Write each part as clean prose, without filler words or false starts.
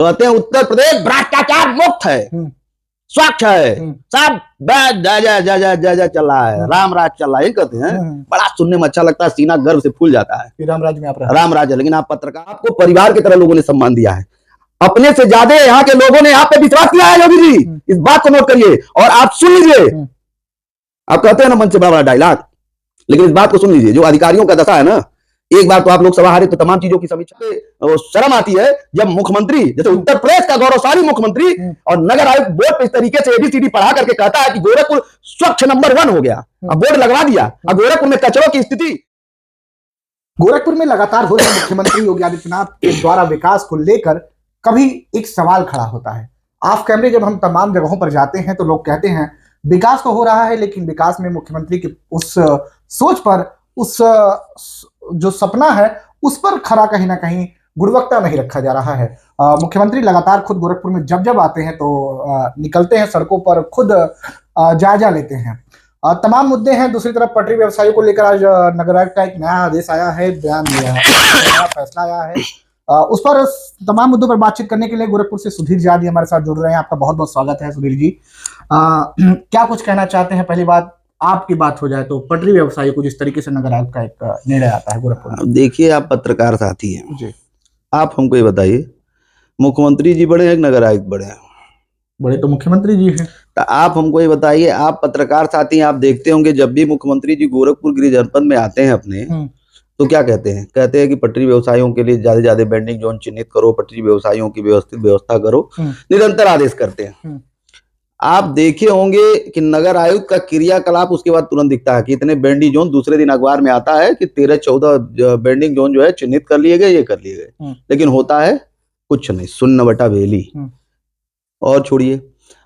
कहते हैं उत्तर प्रदेश भ्रष्टाचार मुक्त है, स्वच्छ है, सब जय चल रहा है, राम राज चल रहा है, कहते हैं। बड़ा सुनने में अच्छा लगता है, सीना गर्व से फूल जाता है। राम राज में आप रहे। राम राज है, लेकिन आप पत्रकार, आपको परिवार की तरह लोगों ने सम्मान दिया है। अपने से ज्यादा यहाँ के लोगों ने आप पे विश्वास किया है योगी जी, इस बात को नोट करिए और आप सुन लीजिए। आप कहते हैं ना मन से बड़ा बड़ा डायलॉग, लेकिन इस बात को सुन लीजिए। जो अधिकारियों का दशा है ना, एक बार तो आप लोकसभा हारे तो तमाम चीजों की समीक्षा पे शर्म आती है जब मुख्यमंत्री, जैसे उत्तर प्रदेश का गौरवशाली मुख्यमंत्री और नगर आयुक्त बोर्ड पे इस तरीके से एबीसीडी पढ़ा करके कहता है कि गोरखपुर स्वच्छ नंबर 1 हो गया। अब बोर्ड लगवा दिया, अब गोरखपुर में कचरों की स्थिति। गोरखपुर में लगातार हो रहे मुख्यमंत्री योगी आदित्यनाथ के द्वारा विकास को लेकर कभी एक सवाल खड़ा होता है। ऑफ कैमरे जब हम तमाम जगहों पर जाते हैं तो लोग कहते हैं विकास तो हो रहा है, लेकिन विकास में मुख्यमंत्री की उस सोच पर, उस जो सपना है उस पर खरा कहीं ना कहीं गुणवत्ता नहीं रखा जा रहा है। मुख्यमंत्री लगातार खुद गोरखपुर में जब आते हैं तो निकलते हैं सड़कों पर, खुद जायजा लेते हैं। तमाम मुद्दे हैं। दूसरी तरफ पटरी व्यवसायियों को लेकर आज नगर आयुक्त का एक नया आदेश आया है, बयान दिया है, नया फैसला आया है। उस पर तमाम मुद्दों पर बातचीत करने के लिए गोरखपुर से सुधीर जादी हमारे साथ जुड़ रहे हैं। आपका बहुत बहुत स्वागत है सुधीर जी। क्या कुछ कहना चाहते हैं? पहली बात आपकी बात हो जाए तो पटरी व्यवसायी को जिस तरीके से नगर आयुक्त का एक निर्णय आता है गोरखपुर में। देखिए, आप पत्रकार साथी हैं जी, आप हमको ये बताइए, मुख्यमंत्री जी बड़े हैं, नगर आयुक्त बड़े हैं? बड़े तो मुख्यमंत्री जी हैं। तो आप हमको ये बताइए, आप पत्रकार साथी हैं, आप देखते होंगे जब भी मुख्यमंत्री जी गोरखपुर गृह जनपद में आते हैं अपने, तो क्या कहते हैं? कहते हैं कि पटरी व्यवसायियों के लिए ज्यादा ज्यादा बेंडिंग जोन चिन्हित करो, पटरी व्यवसायियों की व्यवस्थित व्यवस्था करो, निरंतर आदेश करते हैं। आप देखे होंगे कि नगर आयुक्त का क्रियाकलाप उसके बाद तुरंत दिखता है कि इतने बेंडिंग जोन, दूसरे दिन अखबार में आता है कि 13-14 बेंडिंग जोन जो है चिन्हित कर लिए गए, ये कर लिए गए, लेकिन होता है कुछ नहीं, शून्य बटा वेली। और छोड़िए,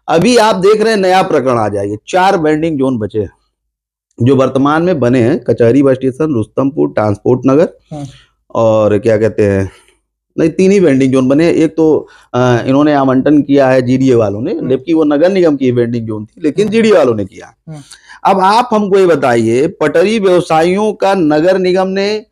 अभी आप देख रहे हैं नया प्रकरण आ जाएगी, 4 बेंडिंग जोन बचे जो वर्तमान में बने हैं, कचहरी बस स्टेशन, रुस्तमपुर, ट्रांसपोर्ट नगर और क्या कहते हैं, नहीं 3 ही बेंडिंग जोन बने। एक तो इन्होंने आवंटन किया है जीडीए वालों ने, जबकि वो नगर निगम की बेंडिंग जोन थी, लेकिन जीडीए वालों ने किया। अब आप हमको ये बताइए, पटरी व्यवसायियों का नगर निगम ने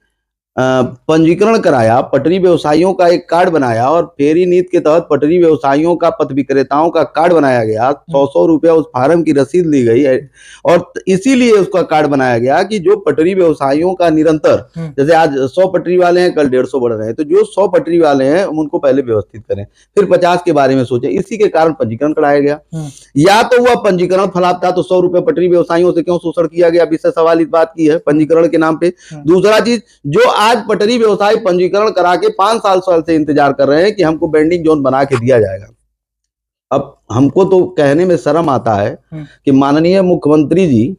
पंजीकरण कराया, पटरी व्यवसायियों का एक कार्ड बनाया और फेरी नीति के तहत पटरी व्यवसायियों का, पथ विक्रेताओं का कार्ड बनाया गया। 100 रुपया उस फार्म की रसीद ली गई है और इसीलिए उसका कार्ड बनाया गया कि जो पटरी व्यवसायियों का निरंतर, जैसे आज 100 पटरी वाले हैं, कल 150 बढ़ रहे हैं, तो जो 100 पटरी वाले हैं उनको पहले व्यवस्थित करें, फिर 50 के बारे में सोचें। इसी के कारण पंजीकरण कराया गया। या तो वह पंजीकरण फलाप था तो 100 रुपए पटरी व्यवसायियों से क्यों शोषण किया गया, विशेष सवाल इस बात की है पंजीकरण के नाम पे। दूसरा चीज, जो आज पटरी व्यवसायी पंजीकरण करा के 5 साल से इंतजार कर रहे हैं कि हमको बेंडिंग जोन बना के दिया जाएगा। अब हमको तो कहने में शर्म आता है कि माननीय मुख्यमंत्री जी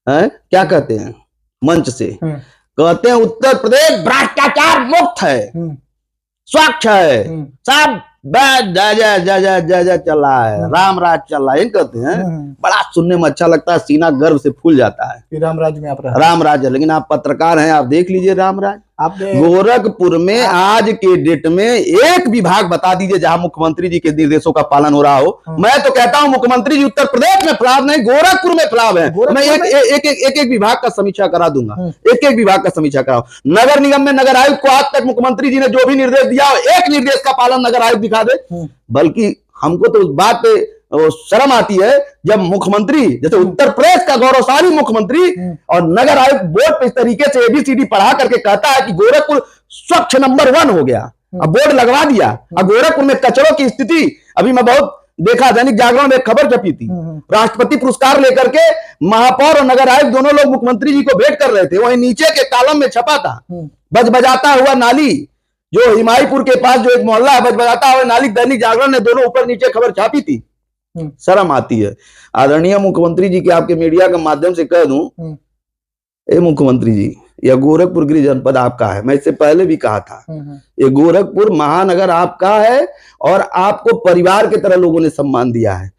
क्या कहते हैं मंच से, कहते हैं उत्तर प्रदेश भ्रष्टाचार मुक्त है, स्वच्छ है, सब जय चल रहा है, राम राज चल रहा है, कहते हैं। बड़ा सुनने में अच्छा लगता है, सीना गर्व से फूल जाता है। राम राज में आप रहे। राम राज है, लेकिन आप पत्रकार हैं, आप देख लीजिए राम राज। गोरखपुर में आज के डेट में एक विभाग बता दीजिए जहां मुख्यमंत्री जी के निर्देशों का पालन हो रहा हो। मैं तो कहता हूं मुख्यमंत्री जी उत्तर प्रदेश में फलाव नहीं, गोरखपुर में फलाव है। मैं एक विभाग का समीक्षा करा दूंगा, एक विभाग का समीक्षा कराओ। नगर निगम में नगर आयुक्त को आज तक मुख्यमंत्री जी ने जो भी निर्देश दिया, एक निर्देश का पालन नगर आयुक्त दिखा दे। बल्कि हमको तो उस बात पे शर्म आती है जब मुख्यमंत्री, जैसे उत्तर प्रदेश का गौरवशाली मुख्यमंत्री और नगर आयुक्त बोर्ड पे इस तरीके से एबीसीडी पढ़ा करके कहता है कि गोरखपुर स्वच्छ नंबर 1 हो गया। अब बोर्ड लगवा दिया, अब गोरखपुर में कचरों की स्थिति, अभी मैं बहुत देखा, दैनिक जागरण में एक खबर छपी थी, राष्ट्रपति पुरस्कार लेकर के महापौर और नगर आयुक्त दोनों लोग मुख्यमंत्री जी को भेंट कर रहे थे। वहीं नीचे के कॉलम में छपा था, बजबजाता हुआ नाली, जो हिमायतपुर के पास जो एक मोहल्ला है, बजबजाता हुआ नाली, दैनिक जागरण ने दोनों ऊपर नीचे खबर छापी थी। शर्म आती है। आदरणीय मुख्यमंत्री जी के आपके मीडिया के माध्यम से कह दूं, ए मुख्यमंत्री जी, यह गोरखपुर गृह जनपद आपका है। मैं इससे पहले भी कहा था, ये गोरखपुर महानगर आपका है और आपको परिवार की तरह लोगों ने सम्मान दिया है।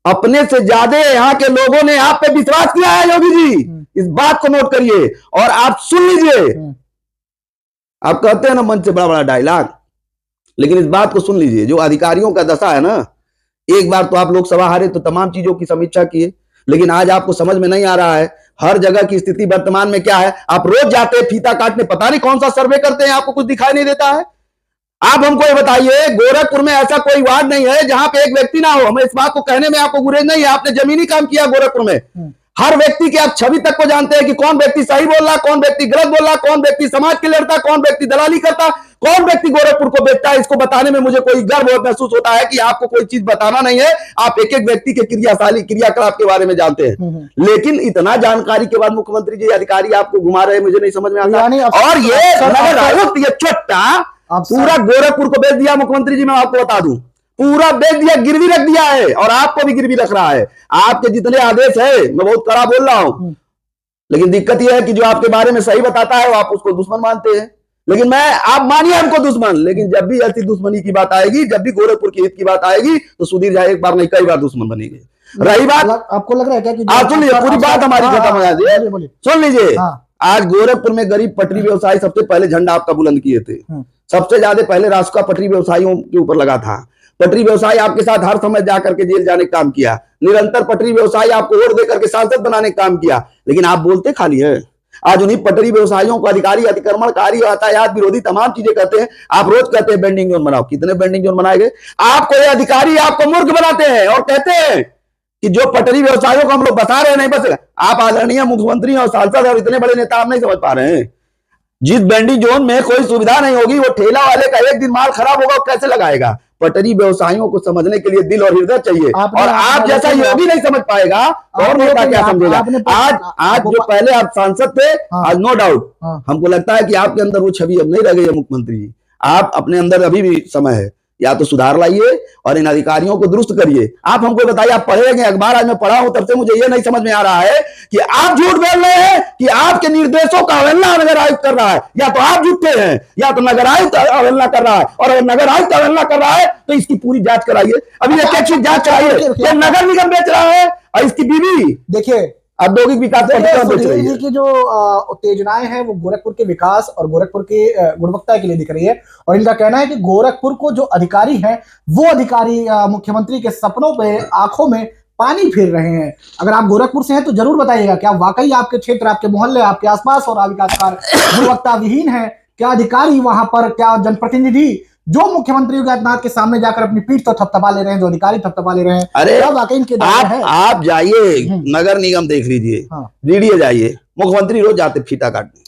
अपने से ज्यादा यहाँ के लोगों ने आप पे विश्वास किया है योगी जी, इस बात को नोट करिए और आप सुन लीजिए। आप कहते हैं ना मन से बड़ा बड़ा डायलॉग, लेकिन इस बात को सुन लीजिए। जो अधिकारियों का दशा है ना, एक बार तो आप लोकसभा हारे तो तमाम चीजों की समीक्षा किए, लेकिन आज आपको समझ में नहीं आ रहा है हर जगह की स्थिति वर्तमान में क्या है। आप रोज जाते हैं फीता काटने, पता नहीं कौन सा सर्वे करते हैं, आपको कुछ दिखाई नहीं देता है। आप हमको ये बताइए, गोरखपुर में ऐसा कोई वार्ड नहीं है जहां पे एक व्यक्ति ना हो। हमें इस बात को कहने में आपको गुरेज नहीं है, आपने जमीनी काम किया गोरखपुर में। हर व्यक्ति की आप छवि तक को जानते हैं कि कौन व्यक्ति सही बोल रहा, कौन व्यक्ति गलत बोल रहा, कौन व्यक्ति समाज के लिए लड़ता, कौन व्यक्ति दलाली करता, कौन व्यक्ति गोरखपुर को बेचता है। इसको बताने में मुझे कोई गर्व महसूस होता है कि आपको कोई चीज बताना नहीं है, आप एक एक व्यक्ति के क्रियाकलाप के बारे में जानते हैं। लेकिन इतना जानकारी के बाद मुख्यमंत्री जी अधिकारी आपको घुमा रहे हैं, मुझे नहीं समझ में आता। और ये नगर आयुक्त, ये छोटा पूरा गोरखपुर को बेच दिया मुख्यमंत्री जी। मैं आपको बता दूं, पूरा बेच दिया, गिरवी रख दिया है, और आपको भी गिरवी रख रहा है। आपके जितने आदेश है, मैं बहुत कड़ा बोल रहा हूं, लेकिन दिक्कत यह है कि जो आपके बारे में सही बताता है वो आप उसको दुश्मन मानते हैं। लेकिन आप मानिए हमको दुश्मन, लेकिन जब भी ऐसी दुश्मनी की बात आएगी, जब भी गोरखपुर की हित की बात आएगी, तो सुधीर झा एक बार नहीं कई बार दुश्मन बनेंगे। रही बात, आपको लग रहा है क्या कि आप सुन लीजिए, पूरी बात हमारी खत्म हो जाती है, सुन लीजिए। आज गोरखपुर में गरीब पटरी व्यवसायी सबसे पहले झंडा आपका बुलंद किए थे। सबसे ज्यादा पहले रासुका पटरी व्यवसायियों के ऊपर लगा था। पटरी व्यवसायी आपके साथ हर समय जाकर के जेल जाने का काम किया, निरंतर पटरी व्यवसायी आपको वोट देकर के सांसद बनाने का काम किया, लेकिन आप बोलते खाली है। आज उन्हीं पटरी व्यवसायियों को अधिकारी, अतिक्रमणकारी, यातायात विरोधी तमाम चीजें कहते हैं। आप रोज कहते हैं बेंडिंग जोन बनाओ, कितने बेंडिंग जोन बनाए गए? आपको ये अधिकारी आपको मूर्ख बनाते हैं और कहते हैं कि जो पटरी व्यवसायियों को हम लोग बता रहे हैं नहीं बस। आप आदरणीय मुख्यमंत्री और सांसद और इतने बड़े नेता आप नहीं समझ पा रहे हैं। जिस बेंडिंग जोन में कोई सुविधा नहीं होगी, वो ठेला वाले का एक दिन माल खराब होगा, वो कैसे लगाएगा? पटरी व्यवसायियों को समझने के लिए दिल और हृदय चाहिए, और आप जैसा योगी नहीं समझ पाएगा और नेता क्या समझेगा? आज जो पहले आप सांसद थे, आज नो डाउट हमको लगता है कि आपके अंदर वो छवि अब नहीं रह गई है। मुख्यमंत्री जी, आप अपने अंदर अभी भी समय है, या तो सुधार लाइए और इन अधिकारियों को दुरुस्त करिए। आप हमको बताइए, आप पढ़ेंगे अखबार, आज मैं पढ़ा हूं, तब से मुझे ये नहीं समझ में आ रहा है कि आप झूठ बोल रहे हैं कि आपके निर्देशों का अवहेलना नगर आयुक्त कर रहा है। या तो आप झूठे हैं, या तो नगर आयुक्त अवहेलना कर रहा है। और अगर नगर आयुक्त अवहेलना कर रहा है तो इसकी पूरी जांच कराइए। अभी एक एक चीज जांच कराइए। ये नगर निगम बेच रहा है और इसकी बीवी देखिए औद्योगिक विकास की जो उत्तेजनाएं हैं वो गोरखपुर के विकास और गोरखपुर की गुणवत्ता के लिए दिख रही है। और इनका कहना है कि गोरखपुर को जो अधिकारी हैं, वो अधिकारी मुख्यमंत्री के सपनों पे, आंखों में पानी फेर रहे हैं। अगर आप गोरखपुर से हैं तो जरूर बताइएगा, क्या वाकई आपके क्षेत्र, आपके मोहल्ले, आपके आसपास और विकास कार्य गुणवत्ता विहीन है? क्या अधिकारी वहां पर, क्या जनप्रतिनिधि जो मुख्यमंत्री योगी आदित्यनाथ के सामने जाकर अपनी पीठ तो थपथपा ले रहे हैं, जो अधिकारी थपथपा ले रहे हैं, अरे वाकई इनके आप जाइए नगर निगम देख लीजिए, डीडीए जाइए, मुख्यमंत्री रोज जाते फीता काटने,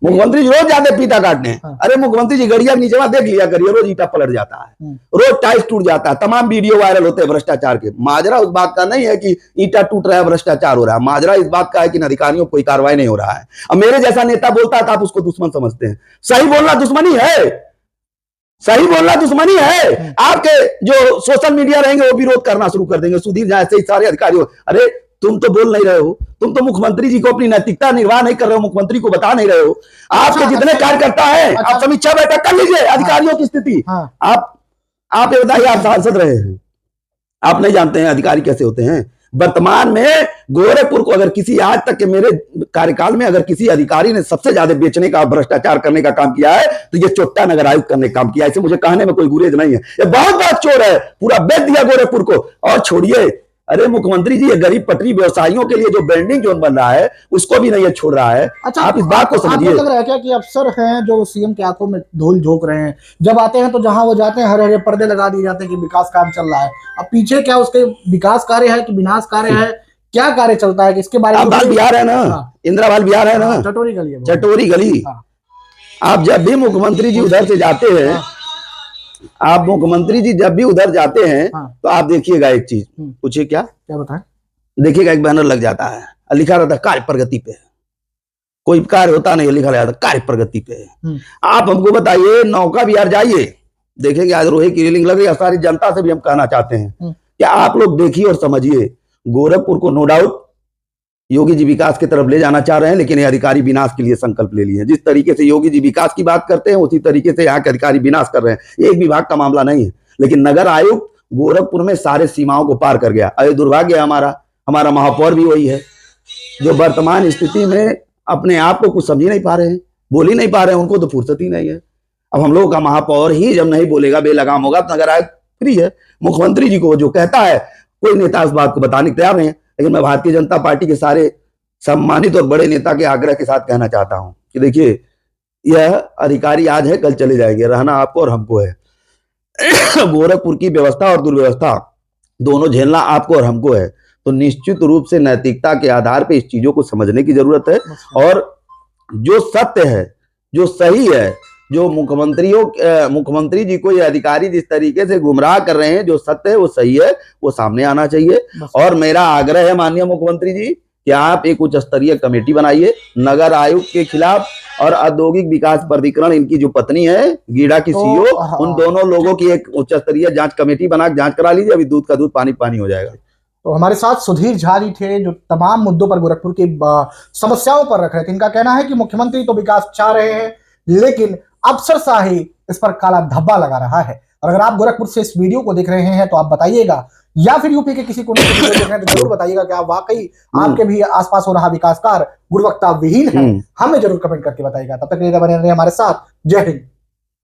मुख्यमंत्री जी रोज जाते फीता काटने। अरे मुख्यमंत्री जी गड़िया नीचे देख लिया करिए, रोज ईटा पलट जाता है, रोज टाइल्स टूट जाता है, तमाम वीडियो वायरल होते हैं भ्रष्टाचार के। माजरा उस बात का नहीं है कि ईटा टूट रहा है, भ्रष्टाचार हो रहा है, माजरा इस बात का है कि अधिकारियों कोई कार्रवाई नहीं हो रहा है। अब मेरे जैसा नेता बोलता है तो आप उसको दुश्मन समझते हैं। सही बोलना दुश्मनी है, सही बोलना दुश्मनी है। आपके जो सोशल मीडिया रहेंगे वो विरोध करना शुरू कर देंगे, सुधीर झा ऐसे ही सारे अधिकारी। अरे तुम तो बोल नहीं रहे हो, तुम तो मुख्यमंत्री जी को अपनी नैतिकता निर्वाह नहीं कर रहे हो, मुख्यमंत्री को बता नहीं रहे हो। आपके जितने कार्यकर्ता हैं, आप समीक्षा बैठक कर लीजिए अधिकारियों की स्थिति। आप ये बताइए, आप सांसद रहे हैं, आप नहीं जानते हैं अधिकारी कैसे होते हैं? वर्तमान में गोरखपुर को अगर किसी, आज तक के मेरे कार्यकाल में अगर किसी अधिकारी ने सबसे ज्यादा बेचने का, भ्रष्टाचार करने का काम किया है तो ये चोट्टा नगर आयुक्त करने का काम किया है। इसे मुझे कहने में कोई गुरेज नहीं है, ये बहुत बड़ा चोर है, पूरा बेच दिया गोरखपुर को। और छोड़िए, अरे मुख्यमंत्री जी, ये गरीब पटरी व्यवसायियों के लिए जो बेंडिंग जोन बन रहा है उसको भी नहीं छोड़ रहा है। अच्छा, आप इस बात को समझिए। लग रहा है क्या कि अफसर हैं जो सीएम के आंखों में धूल झोंक रहे हैं? जब आते हैं तो जहां वो जाते हैं हरे हरे पर्दे लगा दिए जाते हैं कि विकास कार्य चल रहा है। अब पीछे क्या उसके विकास कार्य है कि विनाश कार्य है, क्या कार्य चलता है, इसके बारे में? बिहार है ना, इंदिरावाल बिहार है ना, चटोरी गली, चटोरी गली। आप जब भी मुख्यमंत्री जी उधर से जाते हैं, आप मुख्यमंत्री जी जब भी उधर जाते हैं तो आप देखिएगा एक चीज, पूछिए क्या बताएं? देखिएगा एक बैनर लग जाता है, लिखा रहता है कार्य प्रगति पे। कोई कार्य होता नहीं, लिखा रहता है कार्य प्रगति पे। आप हमको बताइए, नौका विहार जाइए, देखेंगे आज रोहे की रेलिंग लग रही है। सारी जनता से भी हम कहना चाहते हैं कि आप लोग देखिए और समझिए, गोरखपुर को नो डाउट योगी जी विकास की तरफ ले जाना चाह रहे हैं, लेकिन ये अधिकारी विनाश के लिए संकल्प ले लिए हैं। जिस तरीके से योगी जी विकास की बात करते हैं, उसी तरीके से यहाँ के अधिकारी विनाश कर रहे हैं। एक विभाग का मामला नहीं है, लेकिन नगर आयुक्त गोरखपुर में सारे सीमाओं को पार कर गया। अरे दुर्भाग्य हमारा महापौर भी वही है, जो वर्तमान स्थिति में अपने आप को कुछ समझ ही नहीं पा रहे हैं, बोल ही नहीं पा रहे हैं, उनको तो फुर्सत ही नहीं है। अब हम लोगों का महापौर ही जब नहीं बोलेगा, बेलगाम होगा, तो नगर आयुक्त फ्री है। मुख्यमंत्री जी को जो कहता है, कोई नेता इस बात को बताने को तैयार नहीं है। लेकिन मैं भारतीय जनता पार्टी के सारे सम्मानित और बड़े नेता के आग्रह के साथ कहना चाहता हूं कि देखिए, यह अधिकारी आज है कल चले जाएंगे, रहना आपको और हमको है। गोरखपुर की व्यवस्था और दुर्व्यवस्था दोनों झेलना आपको और हमको है। तो निश्चित रूप से नैतिकता के आधार पे इस चीजों को समझने की जरूरत है, और जो सत्य है, जो सही है, जो मुख्यमंत्री जी को ये अधिकारी जिस तरीके से गुमराह कर रहे हैं, जो सत्य है वो सही है, वो सामने आना चाहिए। और मेरा आग्रह है माननीय मुख्यमंत्री जी कि आप एक उच्च स्तरीय कमेटी बनाइए नगर आयुक्त के खिलाफ, और औद्योगिक विकास प्राधिकरण, इनकी जो पत्नी है गीड़ा की सीईओ, उन दोनों लोगों की एक उच्च स्तरीय जांच कमेटी बना जांच करा लीजिए। अभी दूध का दूध पानी पानी हो जाएगा। तो हमारे साथ सुधीर झा जी थे, जो तमाम मुद्दों पर गोरखपुर की समस्याओं पर रख रहे थे। इनका कहना है कि मुख्यमंत्री तो विकास चाह रहे हैं, लेकिन अफसरशाही इस पर काला धब्बा लगा रहा है। और अगर आप गोरखपुर से इस वीडियो को देख रहे हैं तो आप बताइएगा, या फिर यूपी के किसी कोने से वीडियो देख रहे हैं तो जरूर बताइएगा कि आप वाकई आपके भी आसपास हो रहा विकास कार्य गुणवत्ता विहीन है। हमें जरूर कमेंट करके बताइएगा। तब तक के लिए बने रहिए हमारे साथ। जय हिंद।